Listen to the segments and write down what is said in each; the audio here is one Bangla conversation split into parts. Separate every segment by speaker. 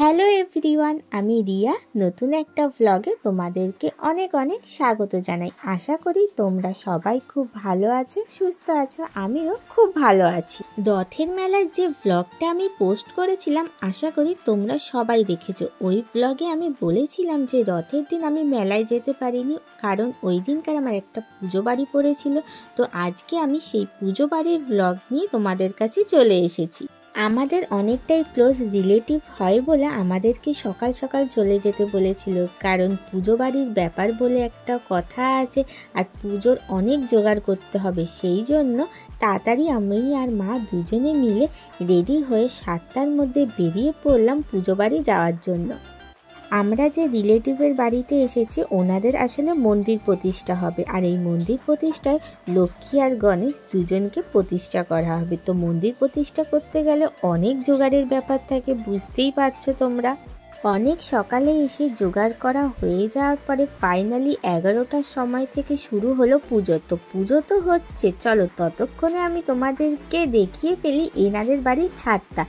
Speaker 1: হ্যালো এভরিওয়ান, আমি রিয়া। নতুন একটা ব্লগে তোমাদেরকে অনেক অনেক স্বাগত জানাই। আশা করি তোমরা সবাই খুব ভালো আছো, সুস্থ আছো। আমিও খুব ভালো আছি। রথের মেলার যে ব্লগটা আমি পোস্ট করেছিলাম, আশা করি তোমরা সবাই দেখেছো। ওই ব্লগে আমি বলেছিলাম যে রথের দিন আমি মেলায় যেতে পারিনি, কারণ ওই দিনকার আমার একটা পুজো বাড়ি পড়েছিল। তো আজকে আমি সেই পুজো বাড়ির ব্লগ নিয়ে তোমাদের কাছে চলে এসেছি। আমাদের অনেকটাই ক্লোজ রিলেটিভ হয় বলে আমাদেরকে সকাল সকাল চলে যেতে বলেছিল, কারণ পুজো বাড়ির ব্যাপার বলে একটা কথা আছে, আর পুজোর অনেক জোগাড় করতে হবে। সেই জন্য তাড়াতাড়ি আমি আর মা দুজনে মিলে রেডি হয়ে 7টার মধ্যে বেরিয়ে পড়লাম পুজো বাড়ি যাওয়ার জন্য। আমরা যে রিলেটিভের বাড়িতে এসেছি, ওনাদের আসলে মন্দির প্রতিষ্ঠা হবে, আর এই মন্দির প্রতিষ্ঠায় লক্ষ্মী আর গণেশ দুজনকে প্রতিষ্ঠা করা হবে। তো মন্দির প্রতিষ্ঠা করতে গেলে অনেক জোগাড়ের ব্যাপার থাকে, বুঝতেই পারছো তোমরা। অনেক সকালে এসে জোগাড় করা হয়ে যাওয়ার পরে ফাইনালি 11টার সময় থেকে শুরু হলো পুজো। তো পুজো তো হচ্ছে, চলো ততক্ষণে আমি তোমাদেরকে দেখিয়ে ফেলি এনাদের বাড়ির ছাদটা।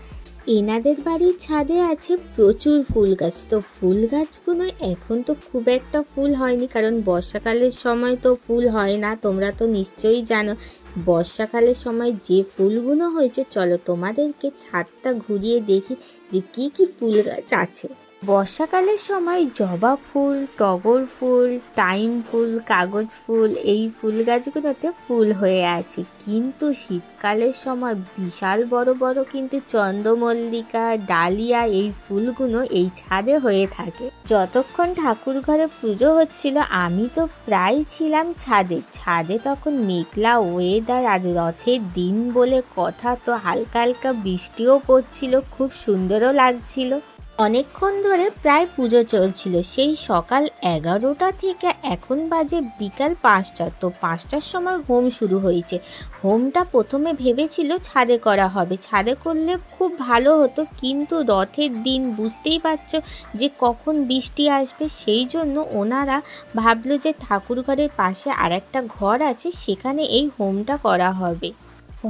Speaker 1: এনাদের বাড়ির ছাদে আছে প্রচুর ফুল গাছ। তো ফুল গাছগুলো এখন তো খুব একটা ফুল হয়নি, কারণ বর্ষাকালের সময় তো ফুল হয় না, তোমরা তো নিশ্চয়ই জানো। বর্ষাকালের সময় যে ফুলগুলো হয়েছে, চলো তোমাদেরকে ছাদটা ঘুরিয়ে দেখি যে কি কি ফুল গাছ আছে। বর্ষাকালের সময় জবা ফুল, টগর ফুল, টাইম ফুল, কাগজ ফুল, এই ফুল গাছগুলোতে ফুল হয়ে আছে। কিন্তু শীতকালের সময় বিশাল বড় বড় কিন্তু চন্দ্রমল্লিকা, ডালিয়া, এই ফুলগুলো এই ছাদে হয়ে থাকে। যতক্ষণ ঠাকুর ঘরে পুজো হচ্ছিল আমি তো প্রায় ছিলাম ছাদে। তখন মেঘলা ওয়েদার, আর রথের দিন বলে কথা, তো হালকা হালকা বৃষ্টিও পড়ছিল, খুব সুন্দরও লাগছিল। অনেকক্ষণ ধরে প্রায় পুজো চলছিল, সেই সকাল 11টা থেকে এখন বাজে বিকাল 5টা। তো 5টার সময় হোম শুরু হয়েছে। হোমটা প্রথমে ভেবেছিল ছাদে করা হবে, ছাদে করলে খুব ভালো হতো, কিন্তু রথের দিন বুঝতেই পারছো যে কখন বৃষ্টি আসবে। সেই জন্য ওনারা ভাবলো যে ঠাকুর ঘরের পাশে আরেকটা ঘর আছে, সেখানে এই হোমটা করা হবে।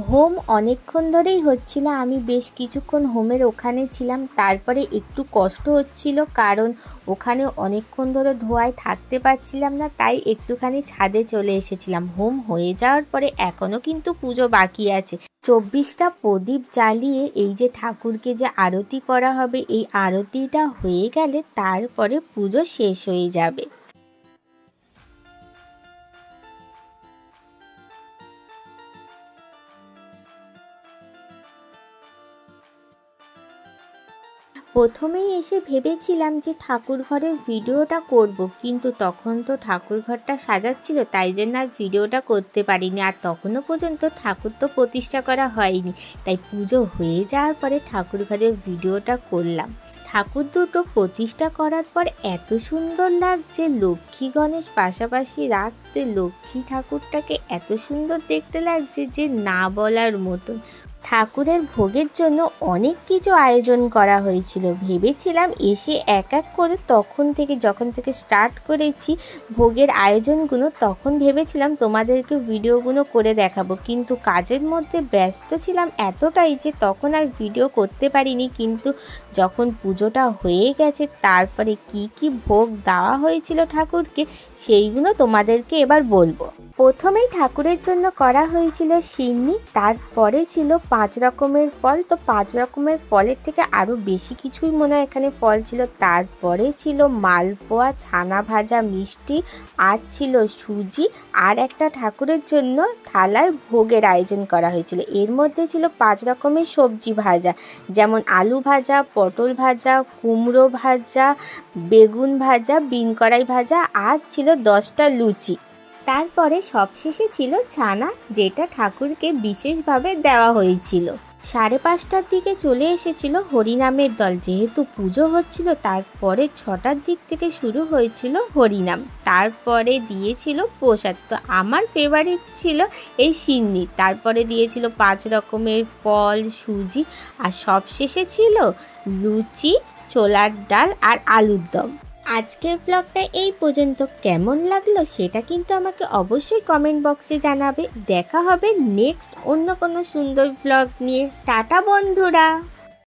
Speaker 1: হোম অনেকক্ষণ ধরেই হচ্ছিল, আমি বেশ কিছুক্ষণ হোমের ওখানে ছিলাম। তারপরে একটু কষ্ট হচ্ছিল, কারণ ওখানে অনেকক্ষণ ধরে ধোঁয়ায় থাকতে পারছিলাম না, তাই একটুখানি ছাদে চলে এসেছিলাম। হোম হয়ে যাওয়ার পরে এখনও কিন্তু পুজো বাকি আছে। 24টা প্রদীপ জ্বালিয়ে এই যে ঠাকুরকে যে আরতি করা হবে, এই আরতিটা হয়ে গেলে তারপরে পুজো শেষ হয়ে যাবে। প্রথমেই এসে ভেবেছিলাম যে ঠাকুর ঘরের ভিডিওটা করব, কিন্তু তখন তো ঠাকুর ঘরটা সাজাচ্ছিল, তাই জন্য আর ভিডিওটা করতে পারিনি। আর তখনও পর্যন্ত ঠাকুর তো প্রতিষ্ঠা করা হয়নি, তাই পুজো হয়ে যাওয়ার পরে ঠাকুর ঘরের ভিডিওটা করলাম। ঠাকুর দুটো প্রতিষ্ঠা করার পর এত সুন্দর লাগছে, লক্ষ্মী গণেশ পাশাপাশি রাখতে লক্ষ্মী ঠাকুরটাকে এত সুন্দর দেখতে লাগছে যে না বলার মতন। ঠাকুরের ভোগের জন্য অনেক কিছু আয়োজন করা হয়েছিল। ভেবেছিলাম এসে এক এক করে যখন থেকে স্টার্ট করেছি ভোগের আয়োজনগুলো, তখন ভেবেছিলাম তোমাদেরকে ভিডিওগুলো করে দেখাবো, কিন্তু কাজের মধ্যে ব্যস্ত ছিলাম এতটাই যে তখন আর ভিডিও করতে পারিনি। কিন্তু যখন পুজোটা হয়ে গেছে, তারপরে কি কি ভোগ দেওয়া হয়েছিল ঠাকুরকে, সেইগুলো তোমাদেরকে এবার বলবো। প্রথমেই ঠাকুরের জন্য করা হয়েছিল সিন্নি, তারপরে ছিল 5 রকমের ফল। তো 5 রকমের ফলের থেকে আরও বেশি কিছুই মনে হয় এখানে ফল ছিল। তারপরে ছিল মালপোয়া, ছানা ভাজা, মিষ্টি, আর ছিল সুজি, আর একটা ঠাকুরের জন্য থালার ভোগের আয়োজন করা হয়েছিল। এর মধ্যে ছিল 5 রকমের সবজি ভাজা, যেমন আলু ভাজা, পটল ভাজা, কুমড়ো ভাজা, বেগুন ভাজা, বিন কড়াই ভাজা, আর ছিল 10টা লুচি। তারপরে সবশেষে ছিল ছানা, যেটা ঠাকুরকে বিশেষভাবে দেওয়া হয়েছিল। 5:30টার দিকে চলে এসেছিল হরিনামের দল। যেহেতু পুজো হচ্ছিল, তারপরে 6টার দিক থেকে শুরু হয়েছিল হরিনাম। তারপরে দিয়েছিল প্রসাদ। তো আমার ফেভারিট ছিল এই সিন্নি। তারপরে দিয়েছিল 5 রকমের ফল, সুজি, আর সবশেষে ছিল লুচি, ছোলার ডাল, আর আলুর দম। আজকের ব্লগটা এই পর্যন্ত। কেমন লাগলো সেটা কিন্তু আমাকে অবশ্যই কমেন্ট বক্সে জানাবে। দেখা হবে নেক্সট অন্য কোনো সুন্দর ব্লগ নিয়ে। টাটা বন্ধুরা।